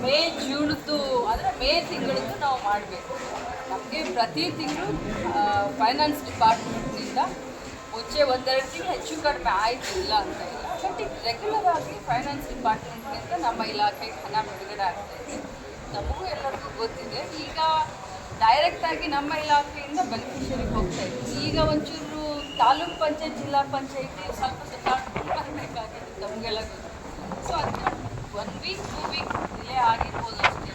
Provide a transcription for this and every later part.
ಮೇ ಜೂನ್ದು ಅಂದರೆ ಮೇ ತಿಂಗಳದ್ದು ನಾವು ಮಾಡಬೇಕು. ನಮಗೆ ಪ್ರತಿ ತಿಂಗಳು ಫೈನಾನ್ಸ್ ಡಿಪಾರ್ಟ್ಮೆಂಟ್ನಿಂದ ಮುಂಚೆ ಒಂದೆರಡು ತಿಂಗಳು ಹೆಚ್ಚು ಕಡಿಮೆ ಆಯಿತು, ಇಲ್ಲ ಅಂತ ಇಲ್ಲ. ಬಟ್ ಈಗ ರೆಗ್ಯುಲರ್ ಆಗಿ ಫೈನಾನ್ಸ್ ಡಿಪಾರ್ಟ್ಮೆಂಟ್ನಿಂದ ನಮ್ಮ ಇಲಾಖೆಗೆ ಹಣ ಬಿಡುಗಡೆ ಆಗ್ತಾಯಿದೆ. ನಮಗೂ ಎಲ್ಲರಿಗೂ ಗೊತ್ತಿದೆ. ಈಗ ಡೈರೆಕ್ಟಾಗಿ ನಮ್ಮ ಇಲಾಖೆಯಿಂದ ಬೆನಿಫಿಷರಿಗೆ ಹೋಗ್ತಾ ಇದೆ. ಈಗ ಒಂಚೂರು ತಾಲೂಕ್ ಪಂಚಾಯತ್, ಜಿಲ್ಲಾ ಪಂಚಾಯತಿ ಸ್ವಲ್ಪ ಸುತ್ತಾಡ್ಕೊಂಡು ಬರಬೇಕಾಗಿದೆ, ನಮಗೆಲ್ಲ ಗೊತ್ತು. ಸೊ ಅದಕ್ಕೆ 1 ವೀಕ್ 2 ವೀಕ್ ಡಿಲೇ ಆಗಿರ್ಬೋದು ಅಷ್ಟೇ.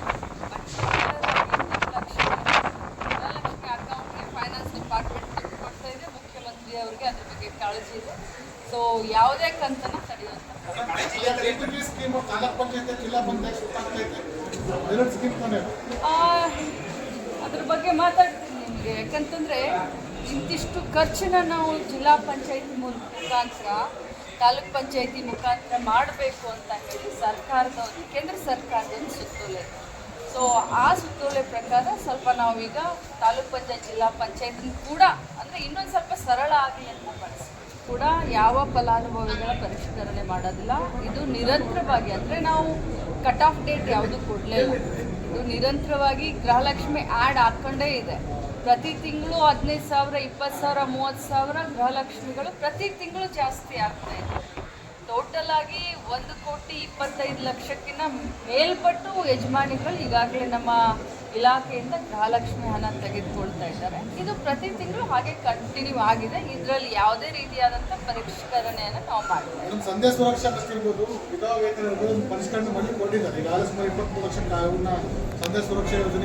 ಬಟ್ ಗೃಹಲಕ್ಷ್ಮಿ ಅಕೌಂಟ್ಗೆ ಫೈನಾನ್ಸ್ ಡಿಪಾರ್ಟ್ಮೆಂಟ್ ದುಡ್ಡು ಕೊಡ್ತಾ ಇದೆ. ಮುಖ್ಯಮಂತ್ರಿ ಅವರಿಗೆ ಅದ್ರ ಬಗ್ಗೆ ಕಾಳಜಿ ಇದೆ. ಸೊ ಯಾವುದೇ ಕಂತನ ತಡೆಯುವಂಥ ಅದ್ರ ಬಗ್ಗೆ ಮಾತಾಡ್ತೀನಿ ನಿಮಗೆ. ಯಾಕಂತಂದರೆ ಇಂತಿಷ್ಟು ಖರ್ಚನ್ನ ನಾವು ಜಿಲ್ಲಾ ಪಂಚಾಯತಿ ಮುಖಾಂತರ, ತಾಲೂಕ್ ಪಂಚಾಯತಿ ಮುಖಾಂತರ ಮಾಡಬೇಕು ಅಂತ ಹೇಳಿ ಸರ್ಕಾರದವ್ರು, ಕೇಂದ್ರ ಸರ್ಕಾರದೊಂದು ಸುತ್ತೋಲೆ. ಸೊ ಆ ಸುತ್ತೋಲೆ ಪ್ರಕಾರ ಸ್ವಲ್ಪ ನಾವೀಗ ತಾಲೂಕ್ ಪಂಚಾಯತ್, ಜಿಲ್ಲಾ ಪಂಚಾಯತ್ ಕೂಡ ಅಂದರೆ ಇನ್ನೊಂದು ಸ್ವಲ್ಪ ಸರಳ ಆಗಲಿ ಅಂತ ಬಳಸಿ ಕೂಡ ಯಾವ ಫಲಾನುಭವಿಗಳ ಪರಿಷ್ಕರಣೆ ಮಾಡೋದಿಲ್ಲ. ಇದು ನಿರಂತರವಾಗಿ, ಅಂದರೆ ನಾವು ಕಟ್ ಆಫ್ ಡೇಟ್ ಯಾವುದು ಕೊಡಲೇ ಇಲ್ಲ. ಇದು ನಿರಂತರವಾಗಿ ಗೃಹಲಕ್ಷ್ಮಿ ಆ್ಯಡ್ ಹಾಕ್ಕೊಂಡೇ ಇದೆ. ಪ್ರತಿ ತಿಂಗಳು 15,000, 20,000, 30,000 ಗೃಹಲಕ್ಷ್ಮಿಗಳು ಪ್ರತಿ ತಿಂಗಳು ಜಾಸ್ತಿ ಆಗ್ತಾಯಿದೆ. ಟೋಟಲ್ ಆಗಿ 1,25,00,000ಕ್ಕಿಂತ ಮೇಲ್ಪಟ್ಟು ಯಜಮಾನಿಗಳು ಈಗಾಗಲೇ ನಮ್ಮ ಇಲಾಖೆಯಿಂದ ಗೃಹಲಕ್ಷ್ಮಿ ಹಣ ತೆಗೆದುಕೊಳ್ತಾ ಇದ್ದಾರೆ. ಇದು ಪ್ರತಿ ತಿಂಗಳು ಹಾಗೆ ಕಂಟಿನ್ಯೂ ಆಗಿದೆ. ಇದರಲ್ಲಿ ಯಾವುದೇ ರೀತಿಯಾದಂಥ ಪರಿಷ್ಕರಣೆಯನ್ನು ನಾವು ಮಾಡ್ತೀವಿ. ಸಂಧ್ಯಾ ಸುರಕ್ಷಾ ಇರ್ಬೋದು, ವಿಧವಾ ವೇತನ ಪರಿಷ್ಕರಣೆ ಮಾಡಿ ಕೊಟ್ಟಿದ್ದಾರೆ. ಈಗ 23 ಲಕ್ಷ ಸಂಧ್ಯಾ ಸುರಕ್ಷಾ ಯೋಜನೆ